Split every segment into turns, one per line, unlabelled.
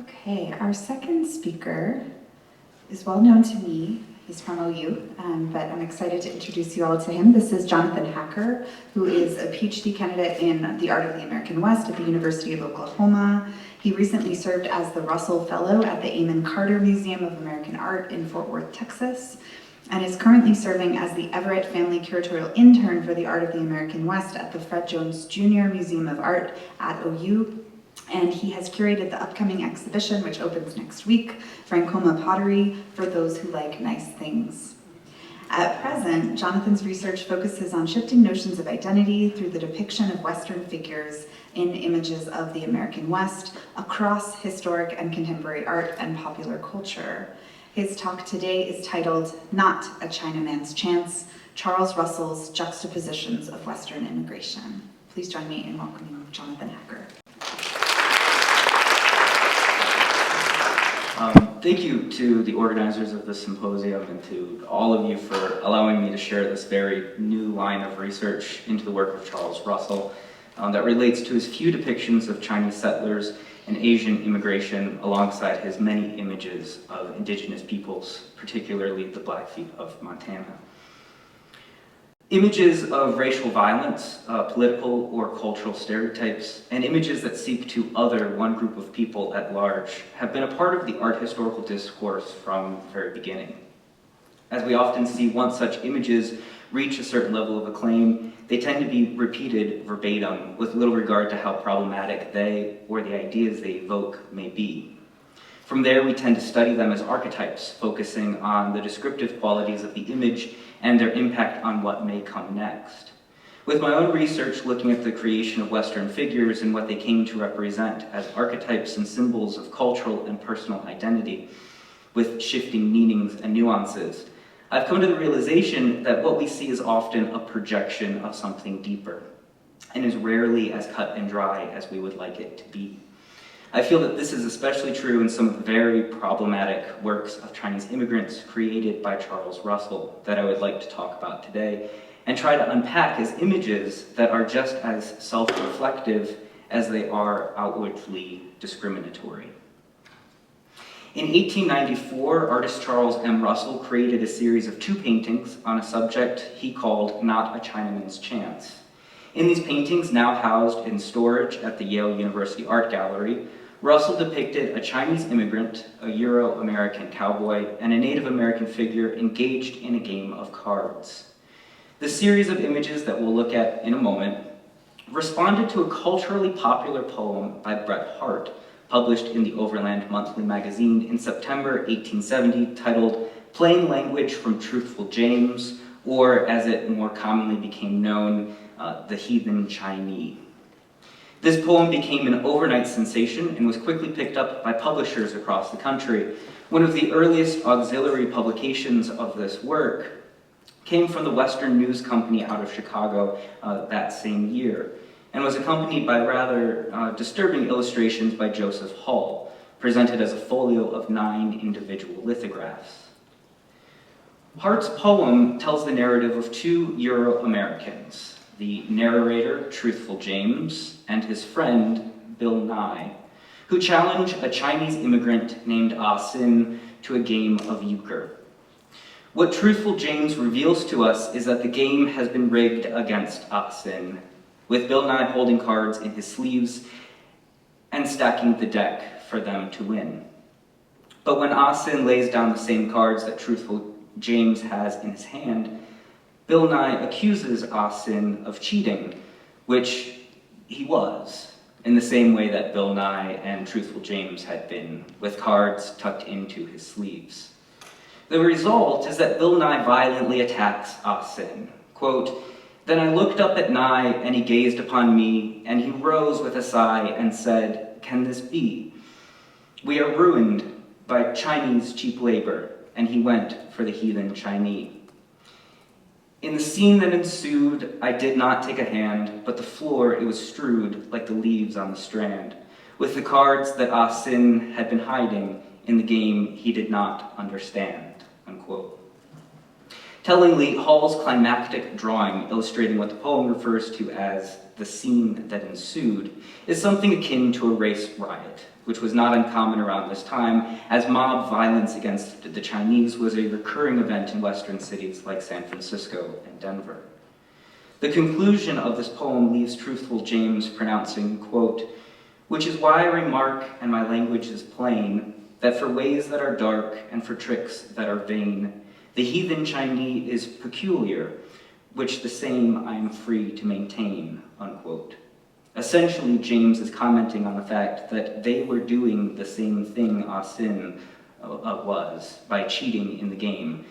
Okay, our second speaker is well known to me. He's from OU, but I'm excited to introduce you all to him. This is Jonathan Hacker, who is a PhD candidate in the Art of the American West at the University of Oklahoma. He recently served as the Russell Fellow at the Amon Carter Museum of American Art in Fort Worth, Texas, and is currently serving as the Everett Family Curatorial Intern for the Art of the American West at the Fred Jones Jr. Museum of Art at OU. And he has curated the upcoming exhibition, which opens next week, Frankoma Pottery, for those who like nice things. At present, Jonathan's research focuses on shifting notions of identity through the depiction of Western figures in images of the American West across historic and contemporary art and popular culture. His talk today is titled, Not a Chinaman's Chance, Charles Russell's Juxtapositions of Western Immigration. Please join me in welcoming Jonathan Hacker.
Thank you to the organizers of this symposium and to all of you for allowing me to share this very new line of research into the work of Charles Russell that relates to his few depictions of Chinese settlers and Asian immigration alongside his many images of indigenous peoples, particularly the Blackfeet of Montana. Images of racial violence, political or cultural stereotypes, and images that seek to other one group of people at large have been a part of the art historical discourse from the very beginning. As we often see, once such images reach a certain level of acclaim, they tend to be repeated verbatim with little regard to how problematic they or the ideas they evoke may be. From there, we tend to study them as archetypes, focusing on the descriptive qualities of the image and their impact on what may come next. With my own research looking at the creation of Western figures and what they came to represent as archetypes and symbols of cultural and personal identity, with shifting meanings and nuances, I've come to the realization that what we see is often a projection of something deeper, and is rarely as cut and dry as we would like it to be. I feel that this is especially true in some of the very problematic works of Chinese immigrants created by Charles Russell that I would like to talk about today, and try to unpack as images that are just as self-reflective as they are outwardly discriminatory. In 1894, artist Charles M. Russell created a series of 2 paintings on a subject he called Not a Chinaman's Chance. In these paintings, now housed in storage at the Yale University Art Gallery, Russell depicted a Chinese immigrant, a Euro-American cowboy, and a Native American figure engaged in a game of cards. The series of images that we'll look at in a moment responded to a culturally popular poem by Bret Harte, published in the Overland Monthly magazine in September 1870, titled Plain Language from Truthful James, or as it more commonly became known, The Heathen Chinee. This poem became an overnight sensation and was quickly picked up by publishers across the country. One of the earliest auxiliary publications of this work came from the Western News Company out of Chicago that same year, and was accompanied by rather disturbing illustrations by Joseph Hull, presented as a folio of 9 individual lithographs. Harte's poem tells the narrative of 2 Euro-Americans, the narrator, Truthful James, and his friend, Bill Nye, who challenge a Chinese immigrant named Ah Sin to a game of euchre. What Truthful James reveals to us is that the game has been rigged against Ah Sin, with Bill Nye holding cards in his sleeves and stacking the deck for them to win. But when Ah Sin lays down the same cards that Truthful James has in his hand, Bill Nye accuses Ah Sin of cheating, which he was, in the same way that Bill Nye and Truthful James had been, with cards tucked into his sleeves. The result is that Bill Nye violently attacks Ah Sin. Quote, "Then I looked up at Nye, and he gazed upon me, and he rose with a sigh and said, 'Can this be? We are ruined by Chinese cheap labor,' and he went for the heathen Chinee. In the scene that ensued, I did not take a hand, but the floor it was strewed like the leaves on the strand, with the cards that Ah Sin had been hiding in the game he did not understand." Unquote. Tellingly, Hall's climactic drawing, illustrating what the poem refers to as the scene that ensued, is something akin to a race riot, which was not uncommon around this time, as mob violence against the Chinese was a recurring event in Western cities like San Francisco and Denver. The conclusion of this poem leaves truthful James pronouncing, quote, "Which is why I remark, and my language is plain, that for ways that are dark and for tricks that are vain, the heathen Chinese is peculiar, which the same I am free to maintain," unquote. Essentially, James is commenting on the fact that they were doing the same thing Asin was by cheating in the game.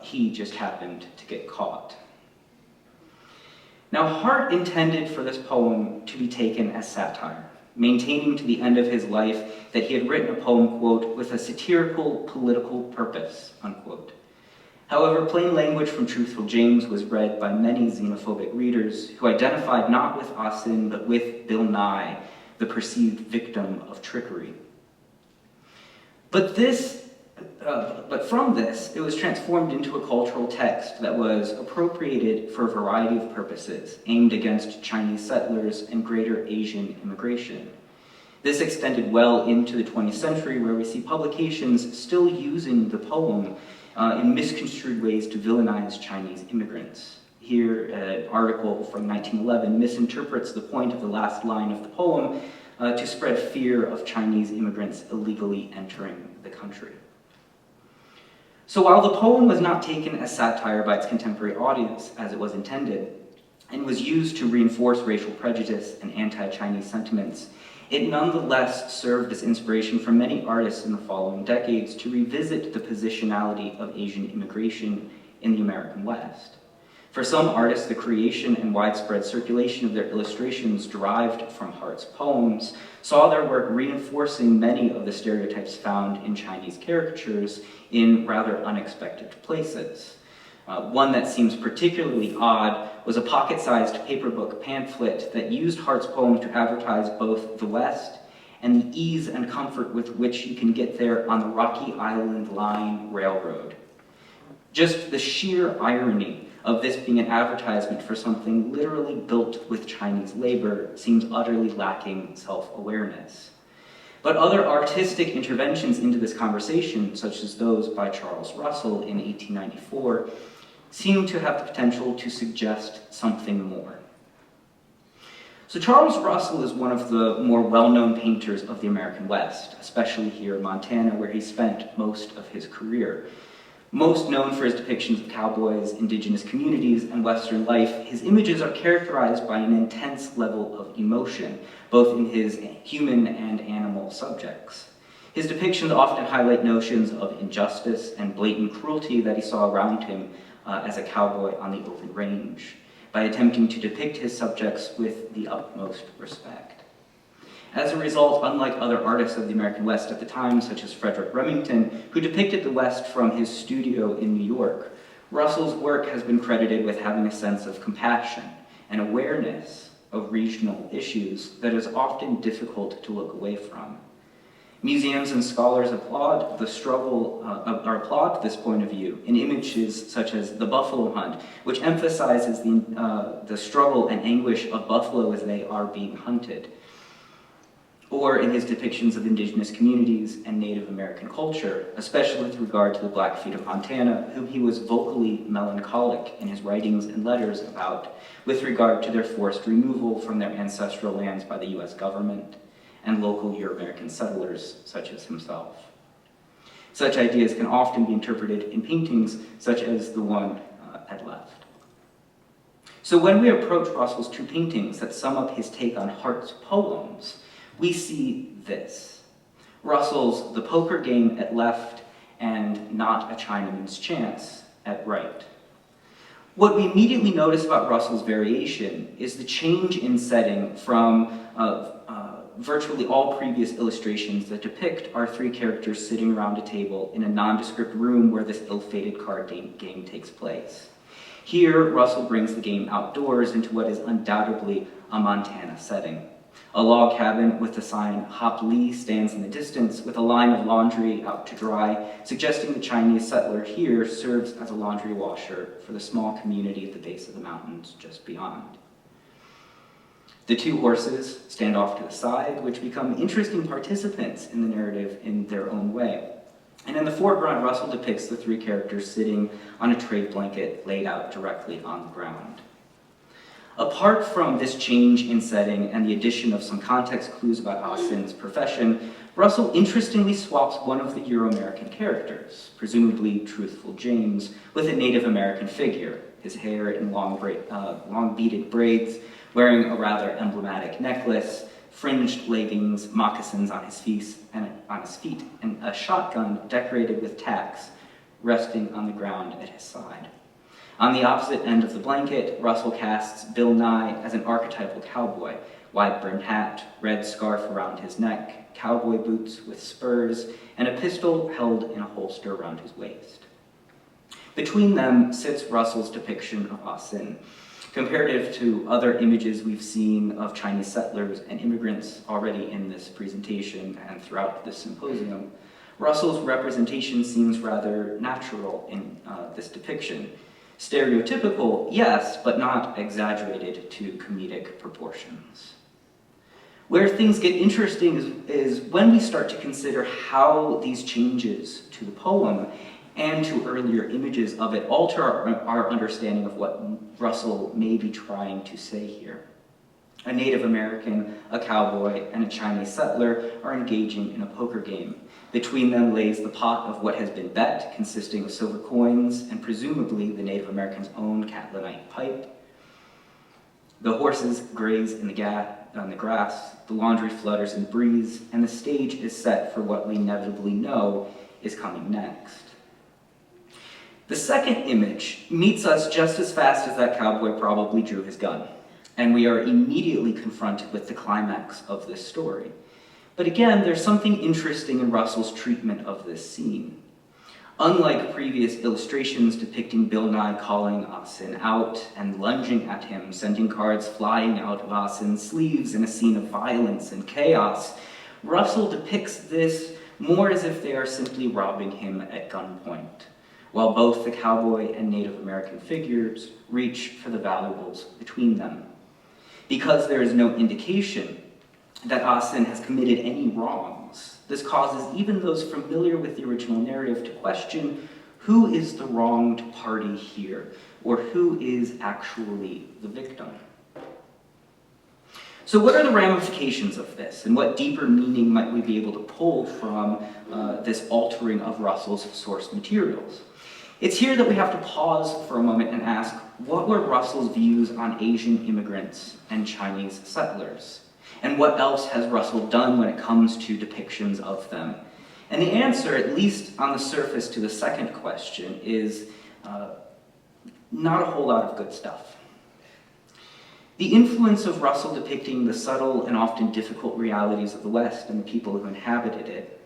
He just happened to get caught. Now, Hart intended for this poem to be taken as satire, maintaining to the end of his life that he had written a poem, quote, with a satirical political purpose, unquote. However, plain language from truthful James was read by many xenophobic readers who identified not with Asin, but with Bill Nye, the perceived victim of trickery. But from this, it was transformed into a cultural text that was appropriated for a variety of purposes, aimed against Chinese settlers and greater Asian immigration. This extended well into the 20th century, where we see publications still using the poem in misconstrued ways to villainize Chinese immigrants. Here, an article from 1911 misinterprets the point of the last line of the poem to spread fear of Chinese immigrants illegally entering the country. So while the poem was not taken as satire by its contemporary audience, as it was intended, and was used to reinforce racial prejudice and anti-Chinese sentiments, it nonetheless served as inspiration for many artists in the following decades to revisit the positionality of Asian immigration in the American West. For some artists, the creation and widespread circulation of their illustrations derived from Hart's poems saw their work reinforcing many of the stereotypes found in Chinese caricatures in rather unexpected places. One that seems particularly odd was a pocket-sized paperbook pamphlet that used Hart's poem to advertise both the West and the ease and comfort with which you can get there on the Rocky Island Line Railroad. Just the sheer irony of this being an advertisement for something literally built with Chinese labor seems utterly lacking self-awareness. But other artistic interventions into this conversation, such as those by Charles Russell in 1894, seem to have the potential to suggest something more. So Charles Russell is one of the more well-known painters of the American West, especially here in Montana, where he spent most of his career. Most known for his depictions of cowboys, indigenous communities, and Western life, his images are characterized by an intense level of emotion, both in his human and animal subjects. His depictions often highlight notions of injustice and blatant cruelty that he saw around him as a cowboy on the open range, by attempting to depict his subjects with the utmost respect. As a result, unlike other artists of the American West at the time, such as Frederick Remington, who depicted the West from his studio in New York, Russell's work has been credited with having a sense of compassion and awareness of regional issues that is often difficult to look away from. Museums and scholars applaud this point of view in images such as The Buffalo Hunt, which emphasizes the struggle and anguish of buffalo as they are being hunted, or in his depictions of indigenous communities and Native American culture, especially with regard to the Blackfeet of Montana, whom he was vocally melancholic in his writings and letters about, with regard to their forced removal from their ancestral lands by the US government and local Euro-American settlers such as himself. Such ideas can often be interpreted in paintings such as the one at left. So when we approach Russell's two paintings that sum up his take on Hart's poems, we see this. Russell's The Poker Game at left and Not a Chinaman's Chance at right. What we immediately notice about Russell's variation is the change in setting from virtually all previous illustrations that depict our three characters sitting around a table in a nondescript room where this ill-fated card game takes place. Here, Russell brings the game outdoors into what is undoubtedly a Montana setting. A log cabin with the sign Hop Lee stands in the distance with a line of laundry out to dry, suggesting the Chinese settler here serves as a laundry washer for the small community at the base of the mountains just beyond. The two horses stand off to the side, which become interesting participants in the narrative in their own way. And in the foreground, Russell depicts the three characters sitting on a trade blanket laid out directly on the ground. Apart from this change in setting and the addition of some context clues about Asin's profession, Russell interestingly swaps one of the Euro-American characters, presumably Truthful James, with a Native American figure, his hair in long beaded braids, wearing a rather emblematic necklace, fringed leggings, moccasins on his feet, and a shotgun decorated with tacks resting on the ground at his side. On the opposite end of the blanket, Russell casts Bill Nye as an archetypal cowboy, wide-brimmed hat, red scarf around his neck, cowboy boots with spurs, and a pistol held in a holster around his waist. Between them sits Russell's depiction of Asin. Comparative to other images we've seen of Chinese settlers and immigrants already in this presentation and throughout this symposium, Russell's representation seems rather natural in this depiction. Stereotypical, yes, but not exaggerated to comedic proportions. Where things get interesting is when we start to consider how these changes to the poem and to earlier images of it alter our understanding of what Russell may be trying to say here. A Native American, a cowboy, and a Chinese settler are engaging in a poker game. Between them lays the pot of what has been bet, consisting of silver coins and presumably the Native American's own Catlinite pipe. The horses graze on the grass, the laundry flutters in the breeze, and the stage is set for what we inevitably know is coming next. The second image meets us just as fast as that cowboy probably drew his gun, and we are immediately confronted with the climax of this story. But again, there's something interesting in Russell's treatment of this scene. Unlike previous illustrations depicting Bill Nye calling Asin out and lunging at him, sending cards flying out of Asin's sleeves in a scene of violence and chaos, Russell depicts this more as if they are simply robbing him at gunpoint, while both the cowboy and Native American figures reach for the valuables between them. Because there is no indication that Asin has committed any wrongs, this causes even those familiar with the original narrative to question who is the wronged party here, or who is actually the victim. So what are the ramifications of this, and what deeper meaning might we be able to pull from this altering of Russell's source materials? It's here that we have to pause for a moment and ask, what were Russell's views on Asian immigrants and Chinese settlers? And what else has Russell done when it comes to depictions of them? And the answer, at least on the surface to the second question, is not a whole lot of good stuff. The influence of Russell depicting the subtle and often difficult realities of the West and the people who inhabited it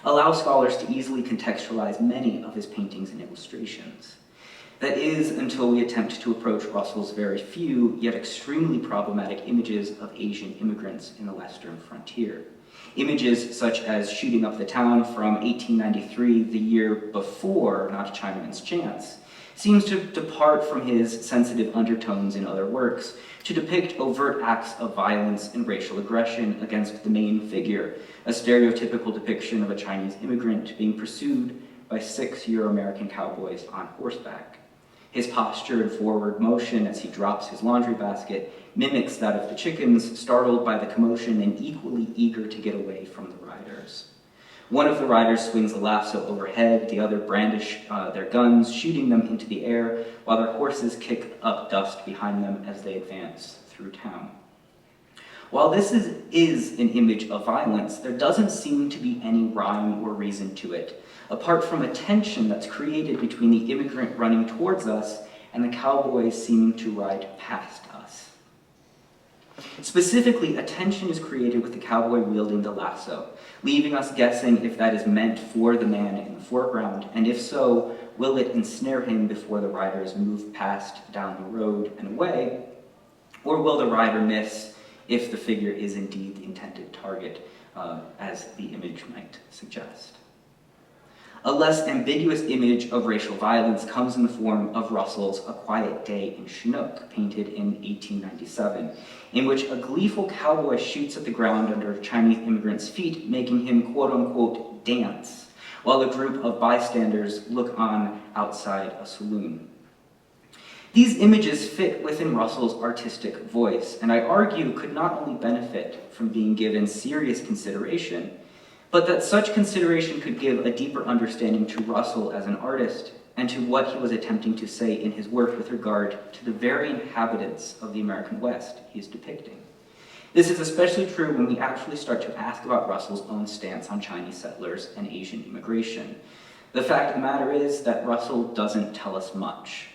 allows scholars to easily contextualize many of his paintings and illustrations. That is, until we attempt to approach Russell's very few, yet extremely problematic images of Asian immigrants in the Western frontier. Images such as Shooting Up the Town from 1893, the year before Not a Chinaman's Chance, seems to depart from his sensitive undertones in other works to depict overt acts of violence and racial aggression against the main figure, a stereotypical depiction of a Chinese immigrant being pursued by 6 Euro-American cowboys on horseback. His posture and forward motion as he drops his laundry basket mimics that of the chickens, startled by the commotion and equally eager to get away from the riders. One of the riders swings a lasso overhead, the other brandish their guns, shooting them into the air, while their horses kick up dust behind them as they advance through town. While this is an image of violence, there doesn't seem to be any rhyme or reason to it, apart from a tension that's created between the immigrant running towards us and the cowboys seeming to ride past us. Specifically, a tension is created with the cowboy wielding the lasso, leaving us guessing if that is meant for the man in the foreground, and if so, will it ensnare him before the riders move past down the road and away, or will the rider miss if the figure is indeed the intended target, as the image might suggest. A less ambiguous image of racial violence comes in the form of Russell's A Quiet Day in Chinook, painted in 1897, in which a gleeful cowboy shoots at the ground under a Chinese immigrant's feet, making him quote-unquote dance, while a group of bystanders look on outside a saloon. These images fit within Russell's artistic voice, and I argue could not only benefit from being given serious consideration, but that such consideration could give a deeper understanding to Russell as an artist and to what he was attempting to say in his work with regard to the very inhabitants of the American West he is depicting. This is especially true when we actually start to ask about Russell's own stance on Chinese settlers and Asian immigration. The fact of the matter is that Russell doesn't tell us much.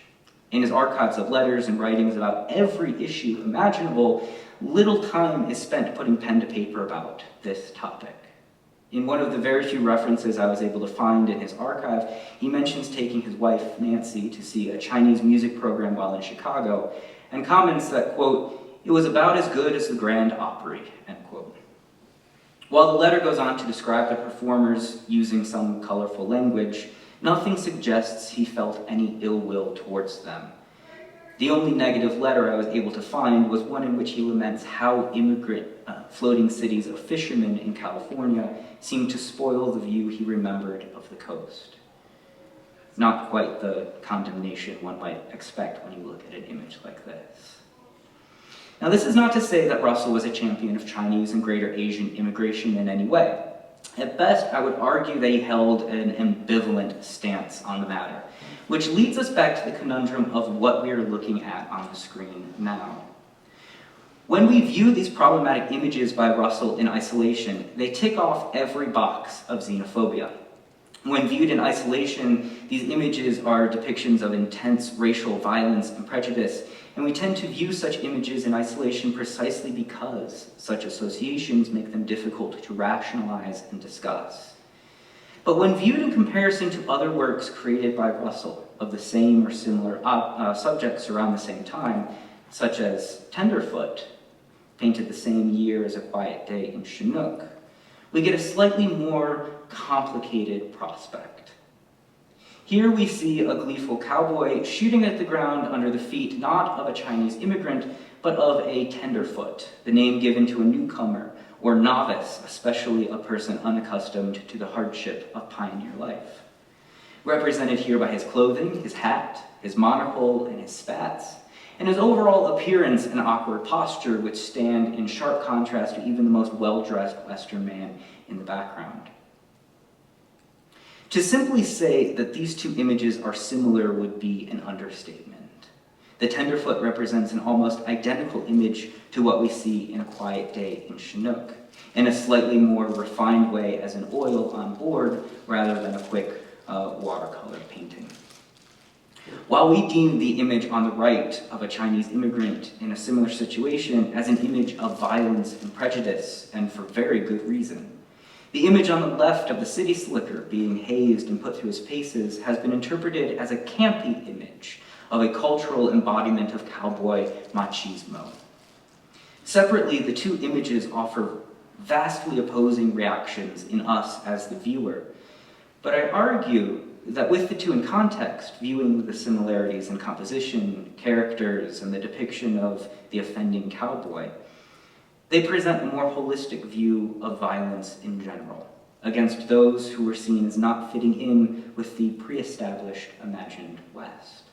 In his archives of letters and writings about every issue imaginable, little time is spent putting pen to paper about this topic. In one of the very few references I was able to find in his archive, he mentions taking his wife, Nancy, to see a Chinese music program while in Chicago, and comments that, quote, "It was about as good as the Grand Opry," end quote. While the letter goes on to describe the performers using some colorful language, nothing suggests he felt any ill will towards them. The only negative letter I was able to find was one in which he laments how immigrant floating cities of fishermen in California seemed to spoil the view he remembered of the coast. Not quite the condemnation one might expect when you look at an image like this. Now, this is not to say that Russell was a champion of Chinese and greater Asian immigration in any way. At best, I would argue that he held an ambivalent stance on the matter, which leads us back to the conundrum of what we are looking at on the screen now. When we view these problematic images by Russell in isolation, they tick off every box of xenophobia. When viewed in isolation, these images are depictions of intense racial violence and prejudice, and we tend to view such images in isolation precisely because such associations make them difficult to rationalize and discuss. But when viewed in comparison to other works created by Russell of the same or similar subjects around the same time, such as Tenderfoot, painted the same year as A Quiet Day in Chinook, we get a slightly more complicated prospect. Here we see a gleeful cowboy shooting at the ground under the feet not of a Chinese immigrant, but of a tenderfoot, the name given to a newcomer or novice, especially a person unaccustomed to the hardship of pioneer life. Represented here by his clothing, his hat, his monocle, and his spats, and his overall appearance and awkward posture, which stand in sharp contrast to even the most well-dressed Western man in the background. To simply say that these two images are similar would be an understatement. The tenderfoot represents an almost identical image to what we see in A Quiet Day in Chinook, in a slightly more refined way as an oil on board rather than a quick watercolor painting. While we deem the image on the right of a Chinese immigrant in a similar situation as an image of violence and prejudice, and for very good reason, the image on the left of the city slicker being hazed and put through his paces has been interpreted as a campy image of a cultural embodiment of cowboy machismo. Separately, the two images offer vastly opposing reactions in us as the viewer, but I argue that with the two in context, viewing the similarities in composition, characters, and the depiction of the offending cowboy, they present a more holistic view of violence in general, against those who were seen as not fitting in with the pre-established imagined West.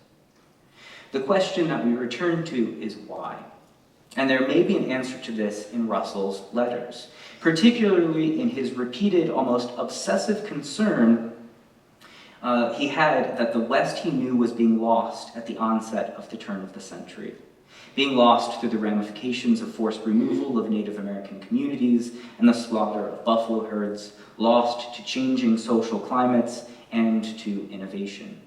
The question that we return to is why? And there may be an answer to this in Russell's letters, particularly in his repeated, almost obsessive concern he had that the West he knew was being lost at the onset of the turn of the century, being lost through the ramifications of forced removal of Native American communities and the slaughter of buffalo herds, lost to changing social climates and to innovation.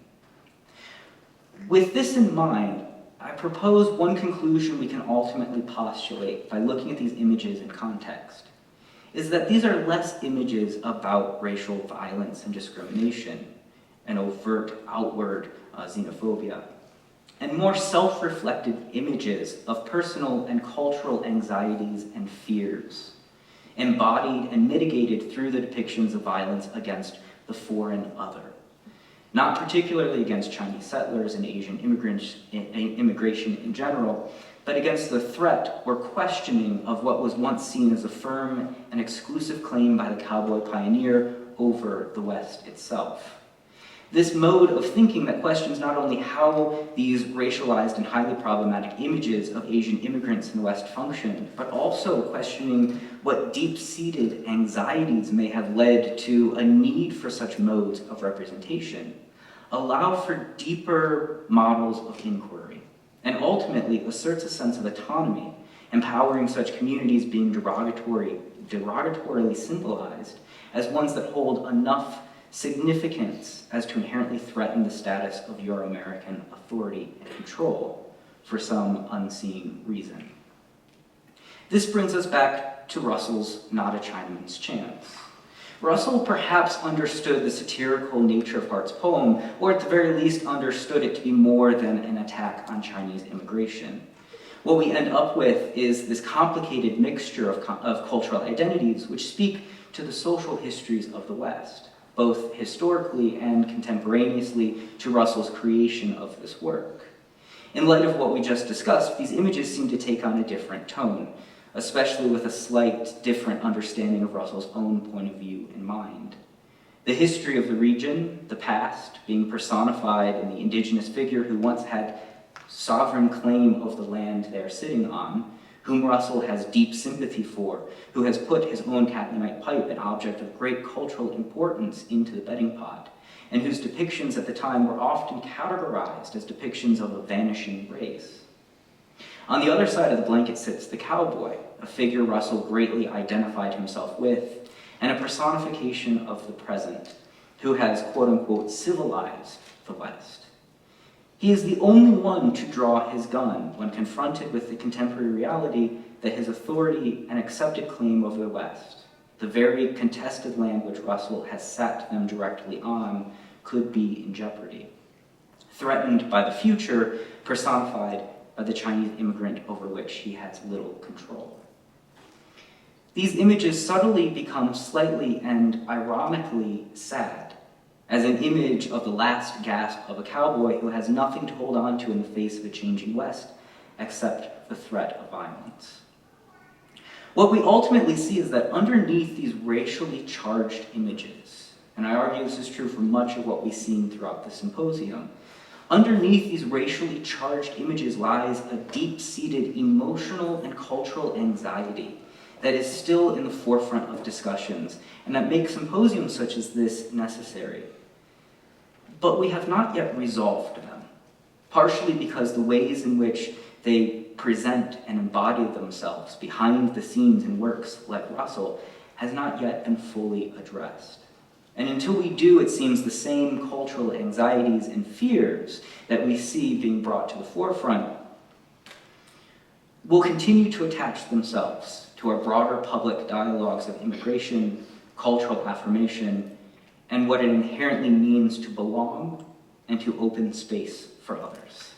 With this in mind, I propose one conclusion we can ultimately postulate by looking at these images in context, is that these are less images about racial violence and discrimination, and overt outward xenophobia, and more self-reflective images of personal and cultural anxieties and fears, embodied and mitigated through the depictions of violence against the foreign other, not particularly against Chinese settlers and Asian immigration in general, but against the threat or questioning of what was once seen as a firm and exclusive claim by the cowboy pioneer over the West itself. This mode of thinking that questions not only how these racialized and highly problematic images of Asian immigrants in the West functioned, but also questioning what deep-seated anxieties may have led to a need for such modes of representation, allow for deeper models of inquiry, and ultimately asserts a sense of autonomy, empowering such communities being derogatorily symbolized as ones that hold enough significance as to inherently threaten the status of Euro-American authority and control for some unseen reason. This brings us back to Russell's Not a Chinaman's Chance. Russell perhaps understood the satirical nature of Hart's poem, or at the very least understood it to be more than an attack on Chinese immigration. What we end up with is this complicated mixture of cultural identities which speak to the social histories of the West, both historically and contemporaneously to Russell's creation of this work. In light of what we just discussed, these images seem to take on a different tone, especially with a slight different understanding of Russell's own point of view in mind. The history of the region, the past, being personified in the indigenous figure who once had sovereign claim of the land they're sitting on, whom Russell has deep sympathy for, who has put his own Katlanite pipe, an object of great cultural importance, into the betting pot, and whose depictions at the time were often categorized as depictions of a vanishing race. On the other side of the blanket sits the cowboy, a figure Russell greatly identified himself with, and a personification of the present, who has, quote-unquote, civilized the West. He is the only one to draw his gun when confronted with the contemporary reality that his authority and accepted claim over the West, the very contested land which Russell has set them directly on, could be in jeopardy, threatened by the future, personified by the Chinese immigrant over which he has little control. These images subtly become slightly and ironically sad, as an image of the last gasp of a cowboy who has nothing to hold on to in the face of a changing West except the threat of violence. What we ultimately see is that underneath these racially charged images, and I argue this is true for much of what we've seen throughout the symposium, underneath these racially charged images lies a deep-seated emotional and cultural anxiety that is still in the forefront of discussions and that makes symposiums such as this necessary. But we have not yet resolved them, partially because the ways in which they present and embody themselves behind the scenes in works like Russell has not yet been fully addressed. And until we do, it seems the same cultural anxieties and fears that we see being brought to the forefront will continue to attach themselves to our broader public dialogues of immigration, cultural affirmation, and what it inherently means to belong and to open space for others.